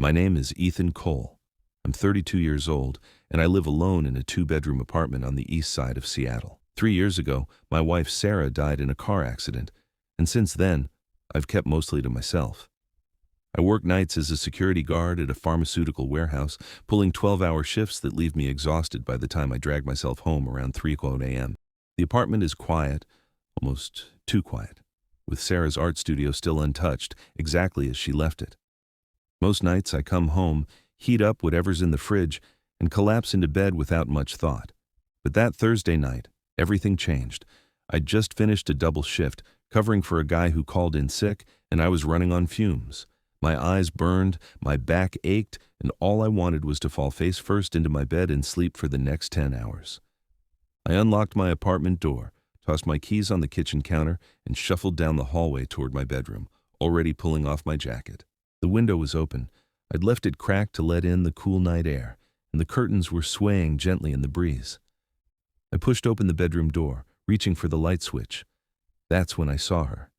My name is Ethan Cole. I'm 32 years old, and I live alone in a two-bedroom apartment on the east side of Seattle. 3 years ago, my wife Sarah died in a car accident, and since then, I've kept mostly to myself. I work nights as a security guard at a pharmaceutical warehouse, pulling 12-hour shifts that leave me exhausted by the time I drag myself home around 3 a.m. The apartment is quiet, almost too quiet, with Sarah's art studio still untouched, exactly as she left it. Most nights I come home, heat up whatever's in the fridge, and collapse into bed without much thought. But that Thursday night, everything changed. I'd just finished a double shift, covering for a guy who called in sick, and I was running on fumes. My eyes burned, my back ached, and all I wanted was to fall face first into my bed and sleep for the next 10 hours. I unlocked my apartment door, tossed my keys on the kitchen counter, and shuffled down the hallway toward my bedroom, already pulling off my jacket. The window was open. I'd left it cracked to let in the cool night air, and the curtains were swaying gently in the breeze. I pushed open the bedroom door, reaching for the light switch. That's when I saw her.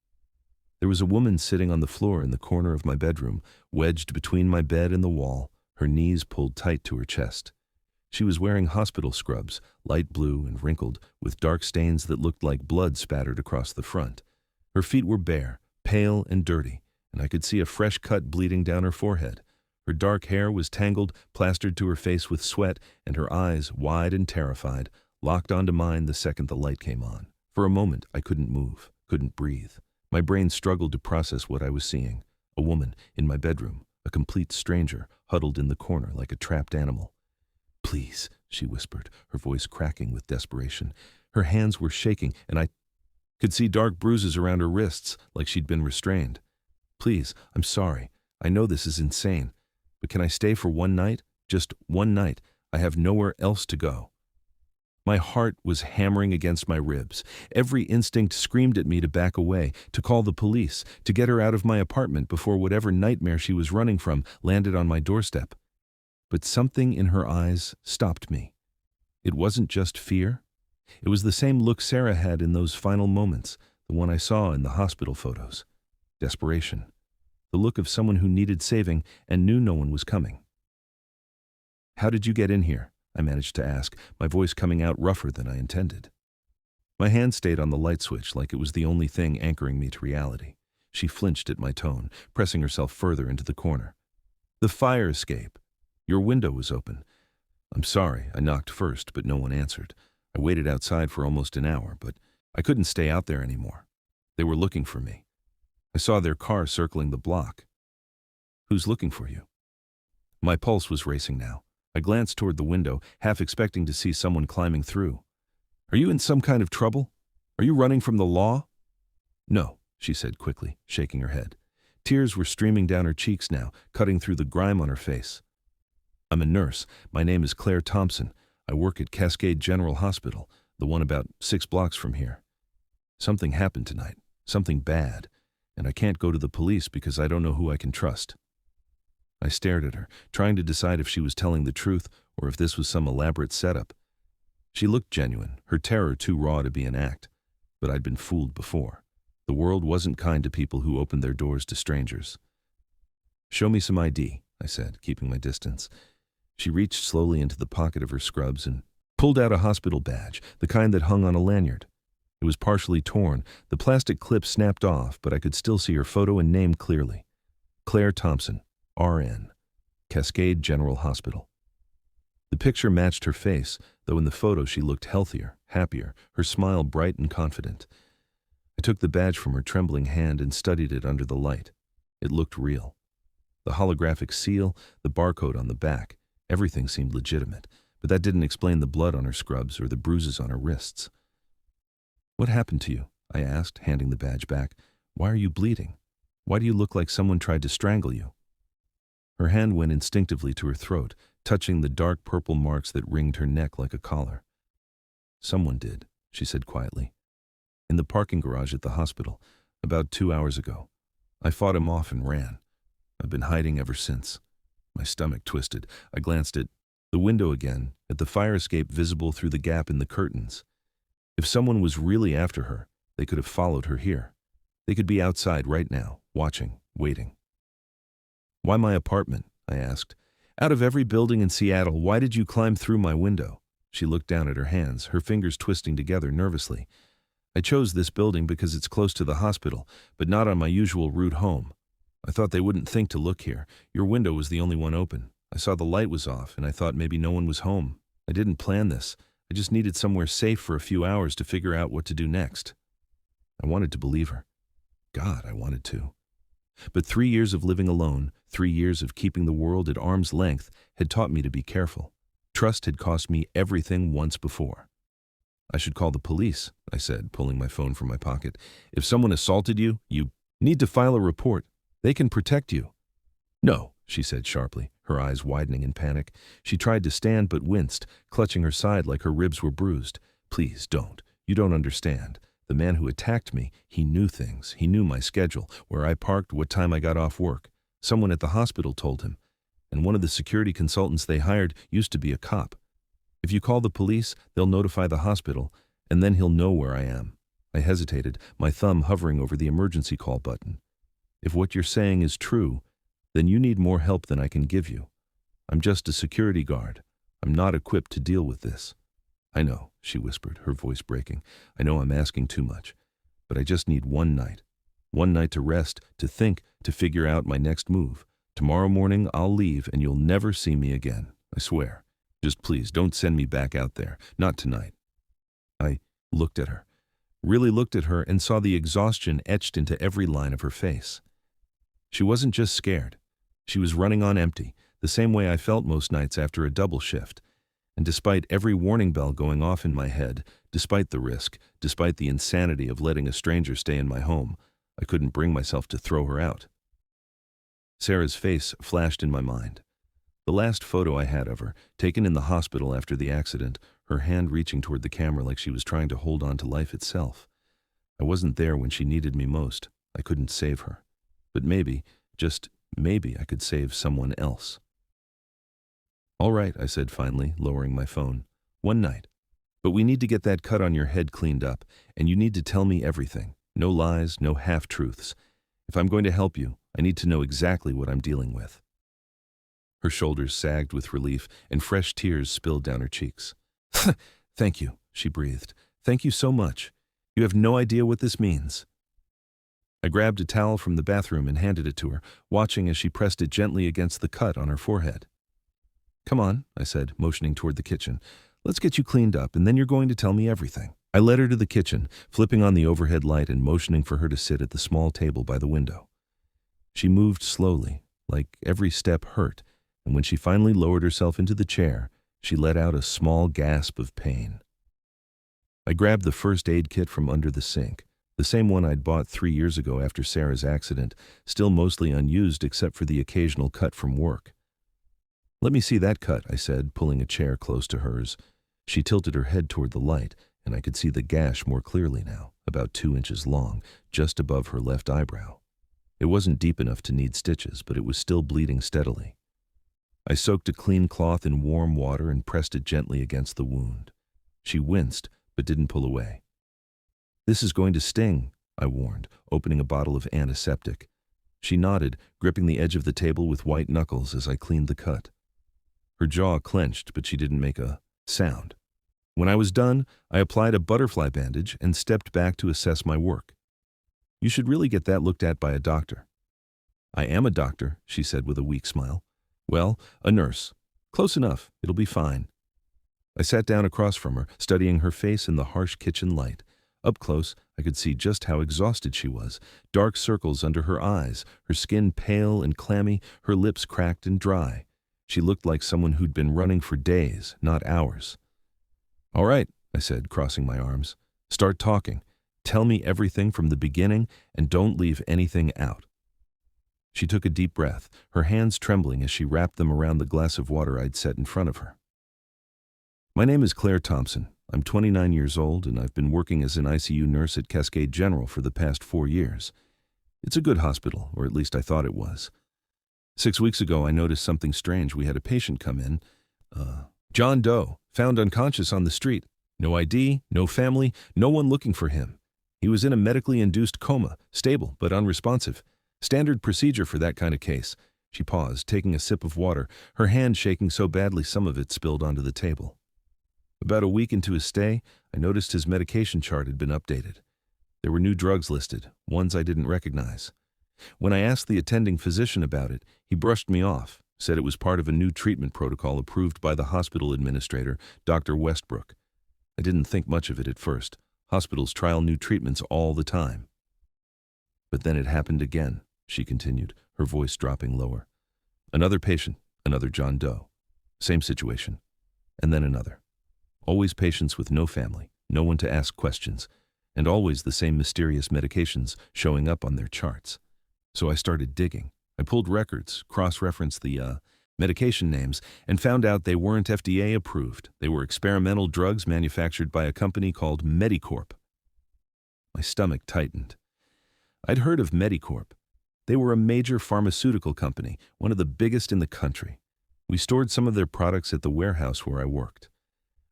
There was a woman sitting on the floor in the corner of my bedroom, wedged between my bed and the wall, her knees pulled tight to her chest. She was wearing hospital scrubs, light blue and wrinkled, with dark stains that looked like blood spattered across the front. Her feet were bare, pale and dirty, and I could see a fresh cut bleeding down her forehead. Her dark hair was tangled, plastered to her face with sweat, and her eyes, wide and terrified, locked onto mine the second the light came on. For a moment, I couldn't move, couldn't breathe. My brain struggled to process what I was seeing. A woman in my bedroom, a complete stranger, huddled in the corner like a trapped animal. "Please," she whispered, her voice cracking with desperation. Her hands were shaking, and I could see dark bruises around her wrists, like she'd been restrained. "Please, I'm sorry. I know this is insane. But can I stay for one night? Just one night. I have nowhere else to go." My heart was hammering against my ribs. Every instinct screamed at me to back away, to call the police, to get her out of my apartment before whatever nightmare she was running from landed on my doorstep. But something in her eyes stopped me. It wasn't just fear. It was the same look Sarah had in those final moments, the one I saw in the hospital photos. Desperation. The look of someone who needed saving and knew no one was coming. "How did you get in here?" I managed to ask, my voice coming out rougher than I intended. My hand stayed on the light switch like it was the only thing anchoring me to reality. She flinched at my tone, pressing herself further into the corner. "The fire escape. Your window was open." "I'm sorry, I knocked first, but no one answered. I waited outside for almost an hour, but I couldn't stay out there anymore. They were looking for me. I saw their car circling the block." "Who's looking for you?" My pulse was racing now. I glanced toward the window, half expecting to see someone climbing through. "Are you in some kind of trouble? Are you running from the law?" "No," she said quickly, shaking her head. Tears were streaming down her cheeks now, cutting through the grime on her face. "I'm a nurse. My name is Claire Thompson. I work at Cascade General Hospital, the one about 6 blocks from here. Something happened tonight, something bad, and I can't go to the police because I don't know who I can trust." I stared at her, trying to decide if she was telling the truth or if this was some elaborate setup. She looked genuine, her terror too raw to be an act, but I'd been fooled before. The world wasn't kind to people who opened their doors to strangers. "Show me some ID," I said, keeping my distance. She reached slowly into the pocket of her scrubs and pulled out a hospital badge, the kind that hung on a lanyard. It was partially torn, the plastic clip snapped off, but I could still see her photo and name clearly. Claire Thompson, RN, Cascade General Hospital. The picture matched her face, though in the photo she looked healthier, happier, her smile bright and confident. I took the badge from her trembling hand and studied it under the light. It looked real. The holographic seal, the barcode on the back, everything seemed legitimate, but that didn't explain the blood on her scrubs or the bruises on her wrists. "What happened to you?" I asked, handing the badge back. "Why are you bleeding? Why do you look like someone tried to strangle you?" Her hand went instinctively to her throat, touching the dark purple marks that ringed her neck like a collar. "Someone did," she said quietly. "In the parking garage at the hospital, about 2 hours ago. I fought him off and ran. I've been hiding ever since." My stomach twisted. I glanced at the window again, at the fire escape visible through the gap in the curtains. If someone was really after her, they could have followed her here. They could be outside right now, watching, waiting. "Why my apartment?" I asked. Out of every building in Seattle, why did you climb through my window? She looked down at her hands, her fingers twisting together nervously. I chose this building because it's close to the hospital, but not on my usual route home. I thought they wouldn't think to look here. Your window was the only one open. I saw the light was off, and I thought maybe no one was home. I didn't plan this. I just needed somewhere safe for a few hours to figure out what to do next. I wanted to believe her. God, I wanted to. But 3 years of living alone, 3 years of keeping the world at arm's length, had taught me to be careful. Trust had cost me everything once before. I should call the police, I said, pulling my phone from my pocket. If someone assaulted you, you need to file a report. They can protect you. No, she said sharply, her eyes widening in panic. She tried to stand but winced, clutching her side like her ribs were bruised. Please don't. You don't understand. The man who attacked me, he knew things. He knew my schedule, where I parked, what time I got off work. Someone at the hospital told him. And one of the security consultants they hired used to be a cop. If you call the police, they'll notify the hospital, and then he'll know where I am. I hesitated, my thumb hovering over the emergency call button. If what you're saying is true, then you need more help than I can give you. I'm just a security guard. I'm not equipped to deal with this. I know, she whispered, her voice breaking. I know I'm asking too much, but I just need one night. One night to rest, to think, to figure out my next move. Tomorrow morning I'll leave and you'll never see me again. I swear. Just please don't send me back out there. Not tonight. I looked at her, really looked at her, and saw the exhaustion etched into every line of her face. She wasn't just scared. She was running on empty, the same way I felt most nights after a double shift. And despite every warning bell going off in my head, despite the risk, despite the insanity of letting a stranger stay in my home, I couldn't bring myself to throw her out. Sarah's face flashed in my mind. The last photo I had of her, taken in the hospital after the accident, her hand reaching toward the camera like she was trying to hold on to life itself. I wasn't there when she needed me most. I couldn't save her. But maybe, just maybe, I could save someone else. All right, I said finally, lowering my phone. One night. But we need to get that cut on your head cleaned up, and you need to tell me everything. No lies, no half-truths. If I'm going to help you, I need to know exactly what I'm dealing with. Her shoulders sagged with relief, and fresh tears spilled down her cheeks. Thank you, she breathed. Thank you so much. You have no idea what this means. I grabbed a towel from the bathroom and handed it to her, watching as she pressed it gently against the cut on her forehead. Come on, I said, motioning toward the kitchen. Let's get you cleaned up, and then you're going to tell me everything. I led her to the kitchen, flipping on the overhead light and motioning for her to sit at the small table by the window. She moved slowly, like every step hurt, and when she finally lowered herself into the chair, she let out a small gasp of pain. I grabbed the first aid kit from under the sink, the same one I'd bought 3 years ago after Sarah's accident, still mostly unused except for the occasional cut from work. Let me see that cut, I said, pulling a chair close to hers. She tilted her head toward the light, and I could see the gash more clearly now, about 2 inches long, just above her left eyebrow. It wasn't deep enough to need stitches, but it was still bleeding steadily. I soaked a clean cloth in warm water and pressed it gently against the wound. She winced, but didn't pull away. This is going to sting, I warned, opening a bottle of antiseptic. She nodded, gripping the edge of the table with white knuckles as I cleaned the cut. Her jaw clenched, but she didn't make a sound. When I was done, I applied a butterfly bandage and stepped back to assess my work. You should really get that looked at by a doctor. I am a doctor, she said with a weak smile. Well, a nurse. Close enough. It'll be fine. I sat down across from her, studying her face in the harsh kitchen light. Up close, I could see just how exhausted she was. Dark circles under her eyes, her skin pale and clammy, her lips cracked and dry. She looked like someone who'd been running for days, not hours. All right, I said, crossing my arms. Start talking. Tell me everything from the beginning and don't leave anything out. She took a deep breath, her hands trembling as she wrapped them around the glass of water I'd set in front of her. My name is Claire Thompson. I'm 29 years old and I've been working as an ICU nurse at Cascade General for the past 4 years. It's a good hospital, or at least I thought it was. 6 weeks ago, I noticed something strange. We had a patient come in. John Doe, found unconscious on the street. No ID, no family, no one looking for him. He was in a medically induced coma, stable but unresponsive. Standard procedure for that kind of case. She paused, taking a sip of water, her hand shaking so badly some of it spilled onto the table. About a week into his stay, I noticed his medication chart had been updated. There were new drugs listed, ones I didn't recognize. When I asked the attending physician about it, he brushed me off, said it was part of a new treatment protocol approved by the hospital administrator, Dr. Westbrook. I didn't think much of it at first. Hospitals trial new treatments all the time. But then it happened again, she continued, her voice dropping lower. Another patient, another John Doe. Same situation. And then another. Always patients with no family, no one to ask questions, and always the same mysterious medications showing up on their charts. So I started digging. I pulled records, cross-referenced the medication names, and found out they weren't FDA approved. They were experimental drugs manufactured by a company called Medicorp. My stomach tightened. I'd heard of Medicorp. They were a major pharmaceutical company, one of the biggest in the country. We stored some of their products at the warehouse where I worked.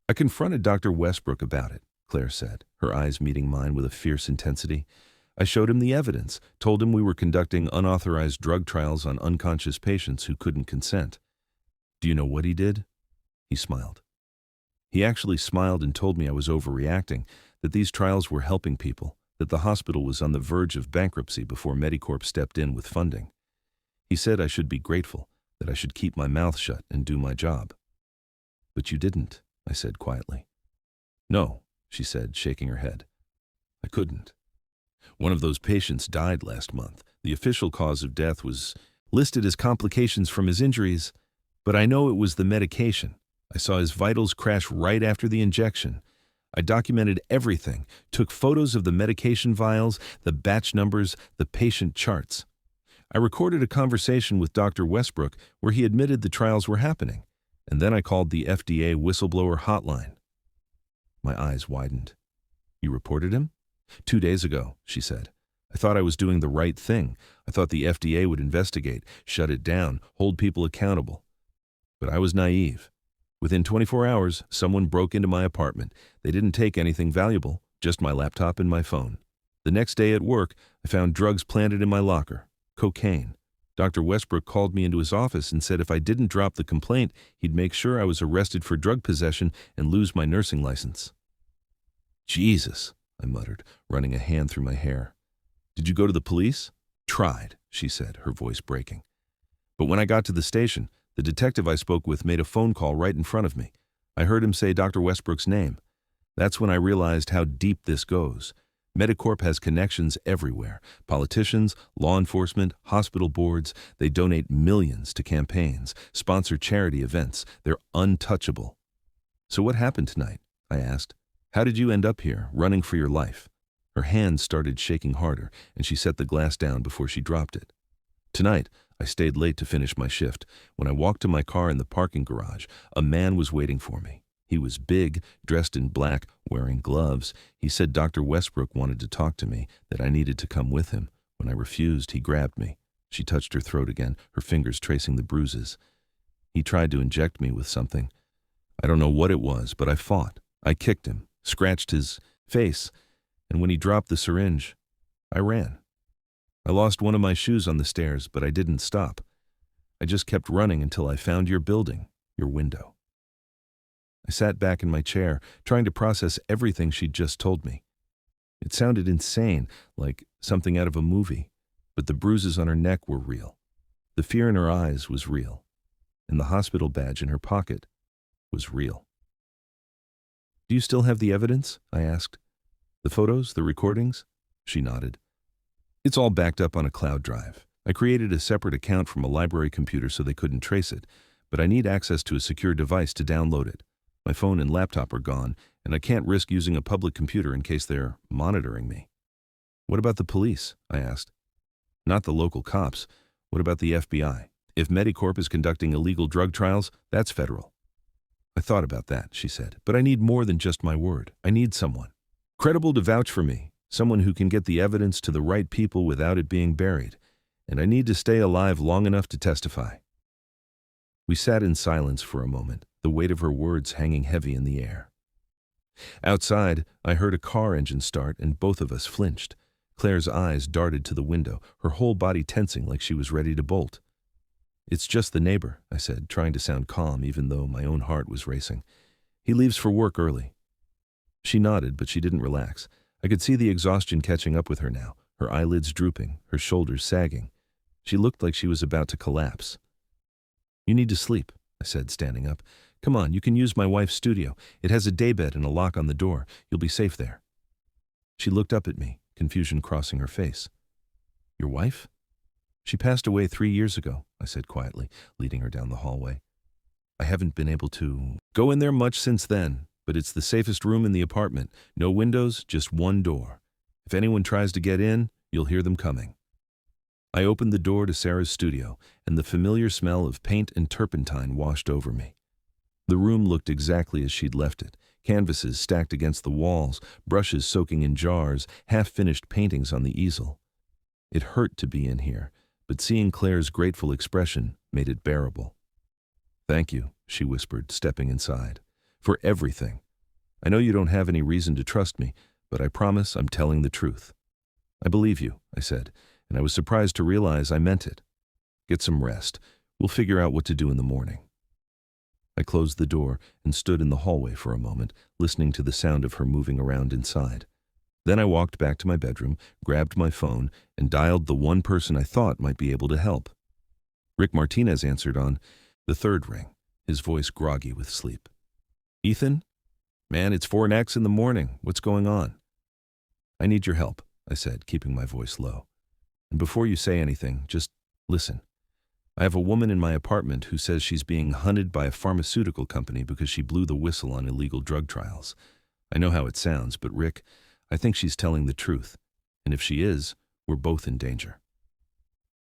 I confronted Dr. Westbrook about it, Claire said, her eyes meeting mine with a fierce intensity. I showed him the evidence, told him we were conducting unauthorized drug trials on unconscious patients who couldn't consent. Do you know what he did? He smiled. He actually smiled and told me I was overreacting, that these trials were helping people, that the hospital was on the verge of bankruptcy before Medicorp stepped in with funding. He said I should be grateful, that I should keep my mouth shut and do my job. But you didn't, I said quietly. No, she said, shaking her head. I couldn't. One of those patients died last month. The official cause of death was listed as complications from his injuries, but I know it was the medication. I saw his vitals crash right after the injection. I documented everything, took photos of the medication vials, the batch numbers, the patient charts. I recorded a conversation with Dr. Westbrook where he admitted the trials were happening, and then I called the FDA whistleblower hotline. My eyes widened. You reported him? 2 days ago, she said. I thought I was doing the right thing. I thought the FDA would investigate, shut it down, hold people accountable. But I was naive. Within 24 hours, someone broke into my apartment. They didn't take anything valuable, just my laptop and my phone. The next day at work, I found drugs planted in my locker. Cocaine. Dr. Westbrook called me into his office and said if I didn't drop the complaint, he'd make sure I was arrested for drug possession and lose my nursing license. Jesus, I muttered, running a hand through my hair. Did you go to the police? Tried, she said, her voice breaking. But when I got to the station, the detective I spoke with made a phone call right in front of me. I heard him say Dr. Westbrook's name. That's when I realized how deep this goes. Medicorp has connections everywhere. Politicians, law enforcement, hospital boards, they donate millions to campaigns, sponsor charity events. They're untouchable. So what happened tonight? I asked. How did you end up here, running for your life? Her hands started shaking harder, and she set the glass down before she dropped it. Tonight, I stayed late to finish my shift. When I walked to my car in the parking garage, a man was waiting for me. He was big, dressed in black, wearing gloves. He said Dr. Westbrook wanted to talk to me, that I needed to come with him. When I refused, he grabbed me. She touched her throat again, her fingers tracing the bruises. He tried to inject me with something. I don't know what it was, but I fought. I kicked him, scratched his face, and when he dropped the syringe, I ran. I lost one of my shoes on the stairs, but I didn't stop. I just kept running until I found your building, your window. I sat back in my chair, trying to process everything she'd just told me. It sounded insane, like something out of a movie, but the bruises on her neck were real. The fear in her eyes was real, and the hospital badge in her pocket was real. Do you still have the evidence? I asked. The photos, the recordings? She nodded. It's all backed up on a cloud drive. I created a separate account from a library computer so they couldn't trace it, but I need access to a secure device to download it. My phone and laptop are gone, and I can't risk using a public computer in case they're monitoring me. What about the police? I asked. Not the local cops. What about the FBI? If Medicorp is conducting illegal drug trials, that's federal. I thought about that, she said, but I need more than just my word. I need someone credible to vouch for me, someone who can get the evidence to the right people without it being buried, and I need to stay alive long enough to testify. We sat in silence for a moment, the weight of her words hanging heavy in the air. Outside, I heard a car engine start and both of us flinched. Claire's eyes darted to the window, her whole body tensing like she was ready to bolt. It's just the neighbor, I said, trying to sound calm even though my own heart was racing. He leaves for work early. She nodded, but she didn't relax. I could see the exhaustion catching up with her now, her eyelids drooping, her shoulders sagging. She looked like she was about to collapse. You need to sleep, I said, standing up. Come on, you can use my wife's studio. It has a daybed and a lock on the door. You'll be safe there. She looked up at me, confusion crossing her face. Your wife? She passed away 3 years ago, I said quietly, leading her down the hallway. I haven't been able to go in there much since then, but it's the safest room in the apartment. No windows, just one door. If anyone tries to get in, you'll hear them coming. I opened the door to Sarah's studio, and the familiar smell of paint and turpentine washed over me. The room looked exactly as she'd left it. Canvases stacked against the walls, brushes soaking in jars, half-finished paintings on the easel. It hurt to be in here, but seeing Claire's grateful expression made it bearable. Thank you, she whispered, stepping inside. For everything. I know you don't have any reason to trust me, but I promise I'm telling the truth. I believe you, I said, and I was surprised to realize I meant it. Get some rest. We'll figure out what to do in the morning. I closed the door and stood in the hallway for a moment, listening to the sound of her moving around inside. Then I walked back to my bedroom, grabbed my phone, and dialed the one person I thought might be able to help. Rick Martinez answered on the third ring, his voice groggy with sleep. Ethan? Man, it's 4:00 in the morning. What's going on? I need your help, I said, keeping my voice low. And before you say anything, just listen. I have a woman in my apartment who says she's being hunted by a pharmaceutical company because she blew the whistle on illegal drug trials. I know how it sounds, but Rick, I think she's telling the truth. And if she is, we're both in danger.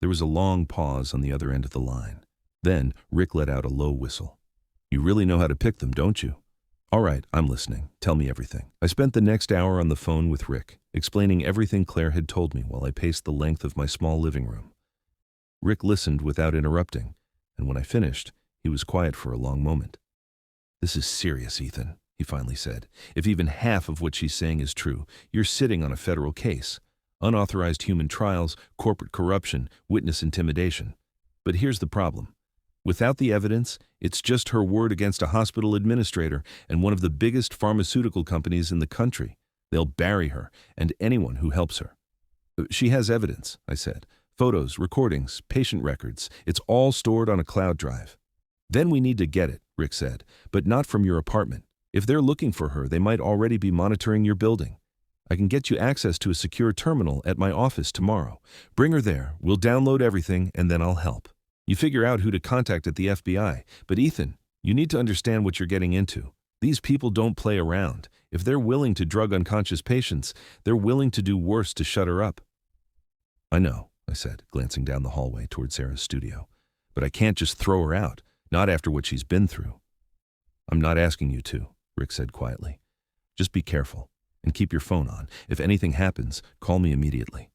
There was a long pause on the other end of the line. Then Rick let out a low whistle. You really know how to pick them, don't you? All right, I'm listening. Tell me everything. I spent the next hour on the phone with Rick, explaining everything Claire had told me while I paced the length of my small living room. Rick listened without interrupting, and when I finished, he was quiet for a long moment. This is serious, Ethan, he finally said. If even half of what she's saying is true, you're sitting on a federal case. Unauthorized human trials, corporate corruption, witness intimidation. But here's the problem. Without the evidence, it's just her word against a hospital administrator and one of the biggest pharmaceutical companies in the country. They'll bury her and anyone who helps her. She has evidence, I said. Photos, recordings, patient records. It's all stored on a cloud drive. Then we need to get it, Rick said, but not from your apartment. If they're looking for her, they might already be monitoring your building. I can get you access to a secure terminal at my office tomorrow. Bring her there, we'll download everything, and then I'll help. You figure out who to contact at the FBI. But Ethan, you need to understand what you're getting into. These people don't play around. If they're willing to drug unconscious patients, they're willing to do worse to shut her up. I know, I said, glancing down the hallway toward Sarah's studio. But I can't just throw her out, not after what she's been through. I'm not asking you to, Rick said quietly. Just be careful, and keep your phone on. If anything happens, call me immediately.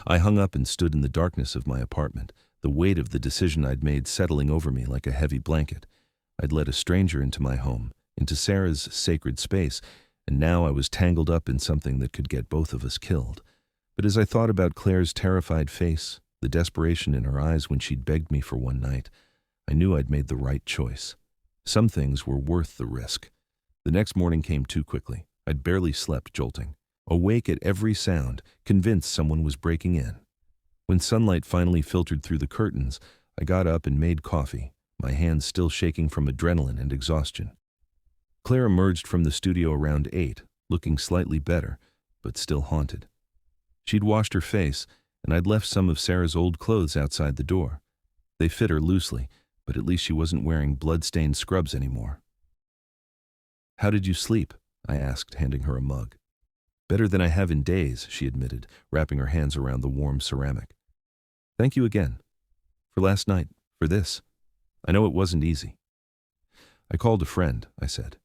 I hung up and stood in the darkness of my apartment, the weight of the decision I'd made settling over me like a heavy blanket. I'd let a stranger into my home, into Sarah's sacred space, and now I was tangled up in something that could get both of us killed. But as I thought about Claire's terrified face, the desperation in her eyes when she'd begged me for one night, I knew I'd made the right choice. Some things were worth the risk. The next morning came too quickly. I'd barely slept, jolting, awake at every sound, convinced someone was breaking in. When sunlight finally filtered through the curtains, I got up and made coffee, my hands still shaking from adrenaline and exhaustion. Claire emerged from the studio around 8, looking slightly better, but still haunted. She'd washed her face, and I'd left some of Sarah's old clothes outside the door. They fit her loosely, but at least she wasn't wearing blood-stained scrubs anymore. How did you sleep? I asked, handing her a mug. Better than I have in days, she admitted, wrapping her hands around the warm ceramic. Thank you again. For last night, for this. I know it wasn't easy. I called a friend, I said.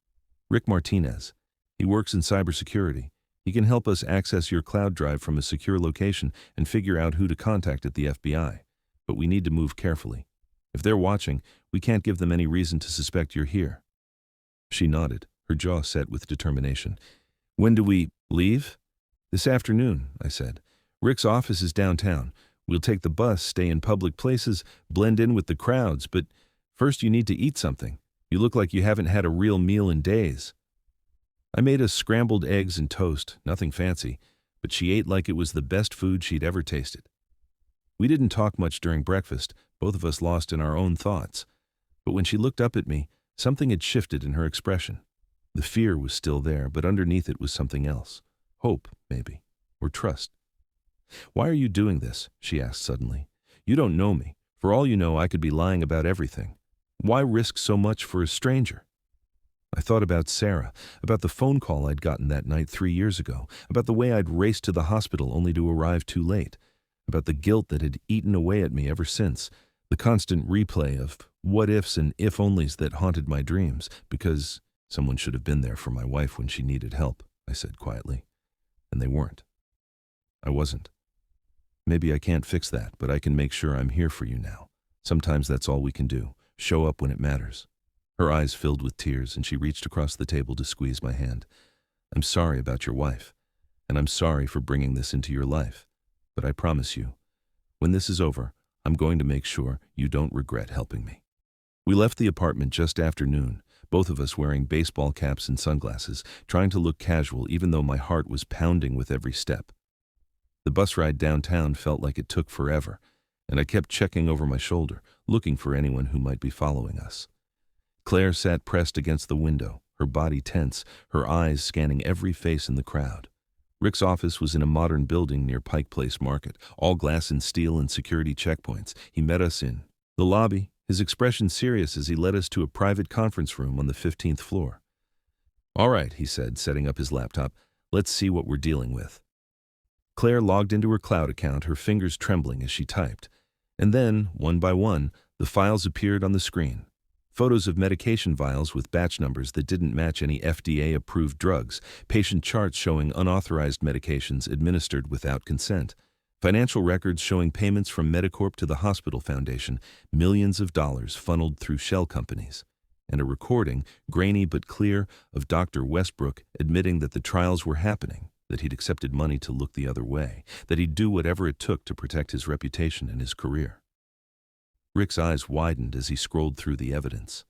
Rick Martinez. He works in cybersecurity. He can help us access your cloud drive from a secure location and figure out who to contact at the FBI. But we need to move carefully. If they're watching, we can't give them any reason to suspect you're here. She nodded, her jaw set with determination. When do we leave? This afternoon, I said. Rick's office is downtown. We'll take the bus, stay in public places, blend in with the crowds, but first you need to eat something. You look like you haven't had a real meal in days." I made us scrambled eggs and toast, nothing fancy, but she ate like it was the best food she'd ever tasted. We didn't talk much during breakfast, both of us lost in our own thoughts. But when she looked up at me, something had shifted in her expression. The fear was still there, but underneath it was something else. Hope, maybe, or trust. "Why are you doing this?" she asked suddenly. "You don't know me. For all you know, I could be lying about everything. Why risk so much for a stranger?" I thought about Sarah, about the phone call I'd gotten that night 3 years ago, about the way I'd raced to the hospital only to arrive too late, about the guilt that had eaten away at me ever since, the constant replay of what-ifs and if-onlys that haunted my dreams, because someone should have been there for my wife when she needed help, I said quietly. And they weren't. I wasn't. Maybe I can't fix that, but I can make sure I'm here for you now. Sometimes that's all we can do, show up when it matters. Her eyes filled with tears, and she reached across the table to squeeze my hand. "I'm sorry about your wife, and I'm sorry for bringing this into your life. But I promise you, when this is over, I'm going to make sure you don't regret helping me." We left the apartment just after noon, both of us wearing baseball caps and sunglasses, trying to look casual even though my heart was pounding with every step. The bus ride downtown felt like it took forever, and I kept checking over my shoulder, looking for anyone who might be following us. Claire sat pressed against the window, her body tense, her eyes scanning every face in the crowd. Rick's office was in a modern building near Pike Place Market, all glass and steel and security checkpoints. He met us in the lobby, his expression serious as he led us to a private conference room on the 15th floor. "All right," he said, setting up his laptop. "Let's see what we're dealing with." Claire logged into her cloud account, her fingers trembling as she typed. And then, one by one, the files appeared on the screen. Photos of medication vials with batch numbers that didn't match any FDA-approved drugs, patient charts showing unauthorized medications administered without consent, financial records showing payments from Medicorp to the hospital foundation, millions of dollars funneled through shell companies, and a recording, grainy but clear, of Dr. Westbrook admitting that the trials were happening, that he'd accepted money to look the other way, that he'd do whatever it took to protect his reputation and his career. Rick's eyes widened as he scrolled through the evidence.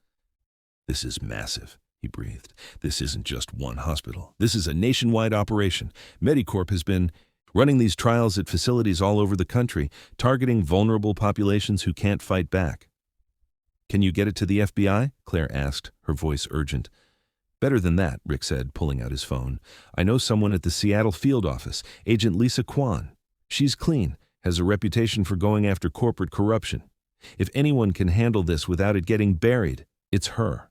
"This is massive," he breathed. "This isn't just one hospital. This is a nationwide operation. Medicorp has been running these trials at facilities all over the country, targeting vulnerable populations who can't fight back." "Can you get it to the FBI?" Claire asked, her voice urgent. "Better than that," Rick said, pulling out his phone. "I know someone at the Seattle field office, Agent Lisa Kwan. She's clean, has a reputation for going after corporate corruption. If anyone can handle this without it getting buried, it's her."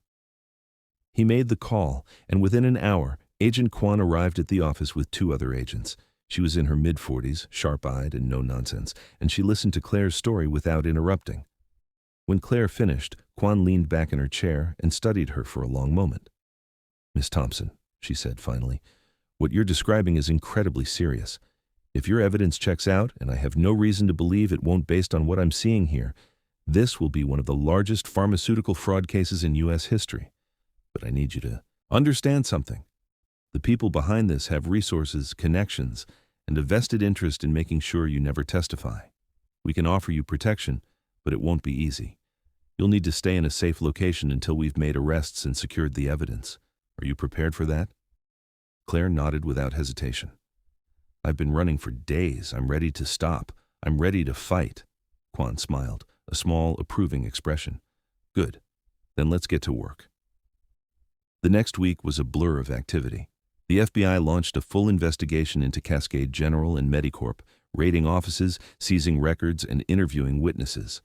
He made the call, and within an hour, Agent Kwan arrived at the office with 2 other agents. She was in her mid-40s, sharp-eyed and no-nonsense, and she listened to Claire's story without interrupting. When Claire finished, Kwan leaned back in her chair and studied her for a long moment. "Miss Thompson," she said finally, "what you're describing is incredibly serious. If your evidence checks out, and I have no reason to believe it won't based on what I'm seeing here, this will be one of the largest pharmaceutical fraud cases in U.S. history. But I need you to understand something. The people behind this have resources, connections, and a vested interest in making sure you never testify. We can offer you protection, but it won't be easy. You'll need to stay in a safe location until we've made arrests and secured the evidence. Are you prepared for that?" Claire nodded without hesitation. "I've been running for days. I'm ready to stop. I'm ready to fight." Kwan smiled, a small, approving expression. "Good. Then let's get to work." The next week was a blur of activity. The FBI launched a full investigation into Cascade General and Medicorp, raiding offices, seizing records, and interviewing witnesses.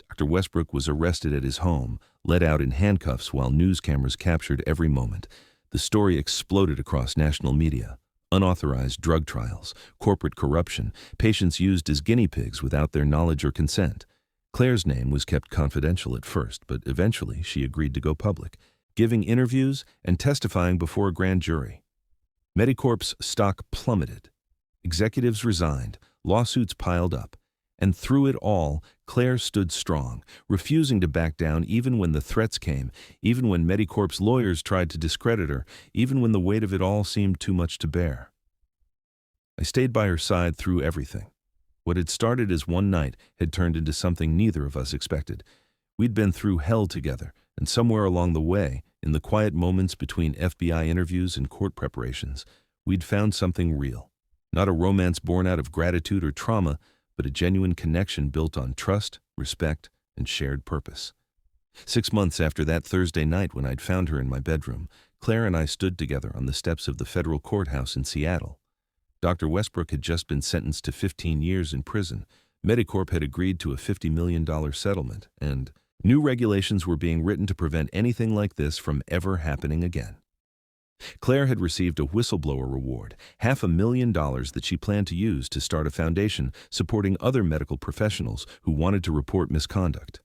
Dr. Westbrook was arrested at his home, led out in handcuffs while news cameras captured every moment. The story exploded across national media. Unauthorized drug trials, corporate corruption, patients used as guinea pigs without their knowledge or consent. Claire's name was kept confidential at first, but eventually she agreed to go public, giving interviews and testifying before a grand jury. Medicorp's stock plummeted. Executives resigned, lawsuits piled up. And through it all, Claire stood strong, refusing to back down even when the threats came, even when Medicorp's lawyers tried to discredit her, even when the weight of it all seemed too much to bear. I stayed by her side through everything. What had started as one night had turned into something neither of us expected. We'd been through hell together, and somewhere along the way, in the quiet moments between FBI interviews and court preparations, we'd found something real. Not a romance born out of gratitude or trauma, but a genuine connection built on trust, respect, and shared purpose. 6 months after that Thursday night when I'd found her in my bedroom, Claire and I stood together on the steps of the federal courthouse in Seattle. Dr. Westbrook had just been sentenced to 15 years in prison. Medicorp had agreed to a $50 million settlement, and new regulations were being written to prevent anything like this from ever happening again. Claire had received a whistleblower reward, $500,000 that she planned to use to start a foundation supporting other medical professionals who wanted to report misconduct.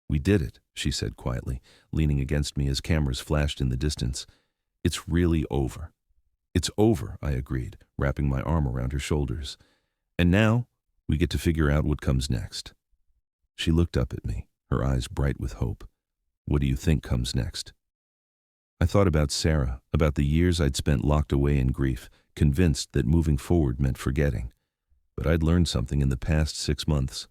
"We did it," she said quietly, leaning against me as cameras flashed in the distance. "It's really over." "It's over," I agreed, wrapping my arm around her shoulders. "And now, we get to figure out what comes next." She looked up at me, her eyes bright with hope. "What do you think comes next?" I thought about Sarah, about the years I'd spent locked away in grief, convinced that moving forward meant forgetting. But I'd learned something in the past 6 months.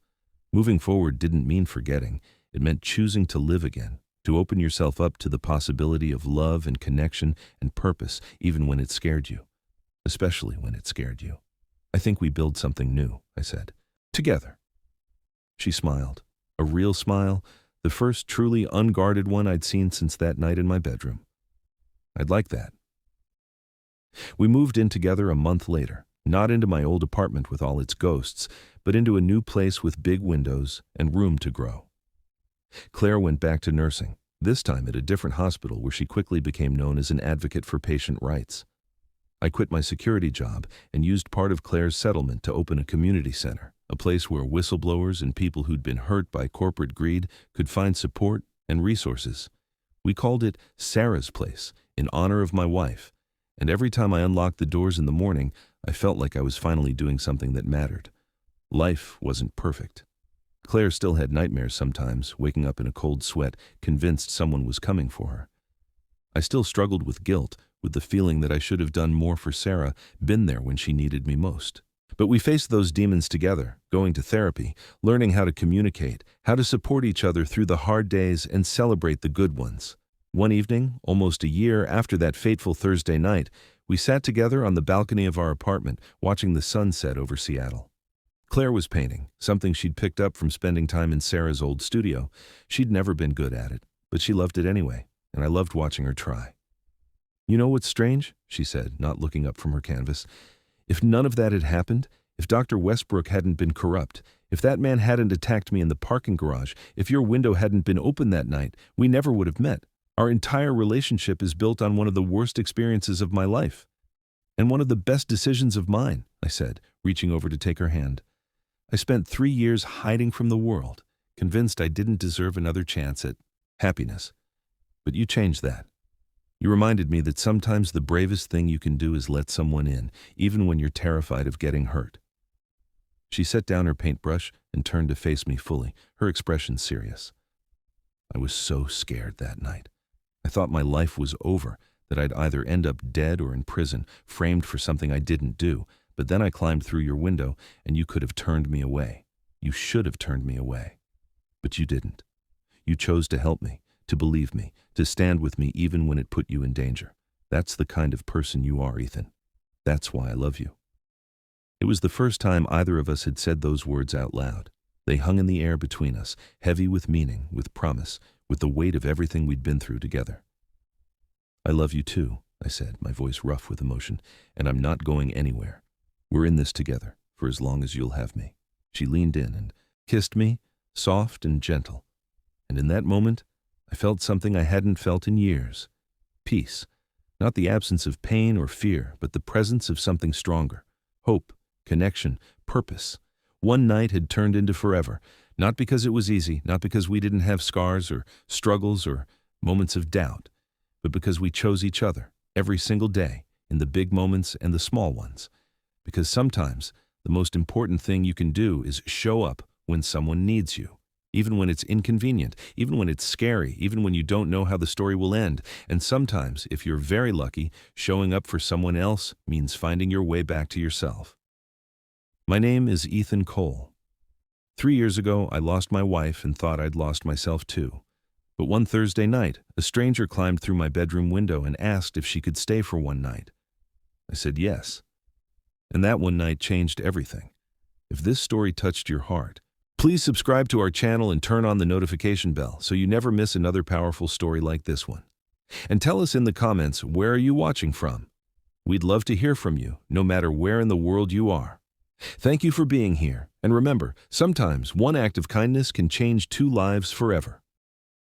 Moving forward didn't mean forgetting. It meant choosing to live again, to open yourself up to the possibility of love and connection and purpose, even when it scared you. Especially when it scared you. "I think we build something new," I said. "Together." She smiled. A real smile, the first truly unguarded one I'd seen since that night in my bedroom. "I'd like that." We moved in together a month later, not into my old apartment with all its ghosts, but into a new place with big windows and room to grow. Claire went back to nursing, this time at a different hospital where she quickly became known as an advocate for patient rights. I quit my security job and used part of Claire's settlement to open a community center, a place where whistleblowers and people who'd been hurt by corporate greed could find support and resources. We called it Sarah's Place, in honor of my wife, and every time I unlocked the doors in the morning, I felt like I was finally doing something that mattered. Life wasn't perfect. Claire still had nightmares sometimes, waking up in a cold sweat, convinced someone was coming for her. I still struggled with guilt, with the feeling that I should have done more for Sarah, been there when she needed me most. But we faced those demons together, going to therapy, learning how to communicate, how to support each other through the hard days and celebrate the good ones. One evening, almost a year after that fateful Thursday night, we sat together on the balcony of our apartment, watching the sun set over Seattle. Claire was painting, something she'd picked up from spending time in Sarah's old studio. She'd never been good at it, but she loved it anyway, and I loved watching her try. "You know what's strange?" she said, not looking up from her canvas. "If none of that had happened, if Dr. Westbrook hadn't been corrupt, if that man hadn't attacked me in the parking garage, if your window hadn't been open that night, we never would have met. Our entire relationship is built on one of the worst experiences of my life. And one of the best decisions of mine," I said, reaching over to take her hand. "I spent 3 years hiding from the world, convinced I didn't deserve another chance at happiness. But you changed that. You reminded me that sometimes the bravest thing you can do is let someone in, even when you're terrified of getting hurt." She set down her paintbrush and turned to face me fully, her expression serious. "I was so scared that night. I thought my life was over, that I'd either end up dead or in prison, framed for something I didn't do. But then I climbed through your window, and you could have turned me away. You should have turned me away. But you didn't. You chose to help me, to believe me, to stand with me even when it put you in danger. That's the kind of person you are, Ethan. That's why I love you." It was the first time either of us had said those words out loud. They hung in the air between us, heavy with meaning, with promise, with the weight of everything we'd been through together. "I love you too," I said, my voice rough with emotion, "and I'm not going anywhere. We're in this together, for as long as you'll have me." She leaned in and kissed me, soft and gentle. And in that moment, I felt something I hadn't felt in years. Peace. Not the absence of pain or fear, but the presence of something stronger. Hope, connection, purpose. One night had turned into forever, not because it was easy, not because we didn't have scars or struggles or moments of doubt, but because we chose each other every single day, in the big moments and the small ones. Because sometimes the most important thing you can do is show up when someone needs you, even when it's inconvenient, even when it's scary, even when you don't know how the story will end. And sometimes, if you're very lucky, showing up for someone else means finding your way back to yourself. My name is Ethan Cole. 3 years ago, I lost my wife and thought I'd lost myself too. But one Thursday night, a stranger climbed through my bedroom window and asked if she could stay for one night. I said yes. And that one night changed everything. If this story touched your heart, please subscribe to our channel and turn on the notification bell so you never miss another powerful story like this one. And tell us in the comments, where are you watching from? We'd love to hear from you, no matter where in the world you are. Thank you for being here, and remember, sometimes one act of kindness can change 2 lives forever.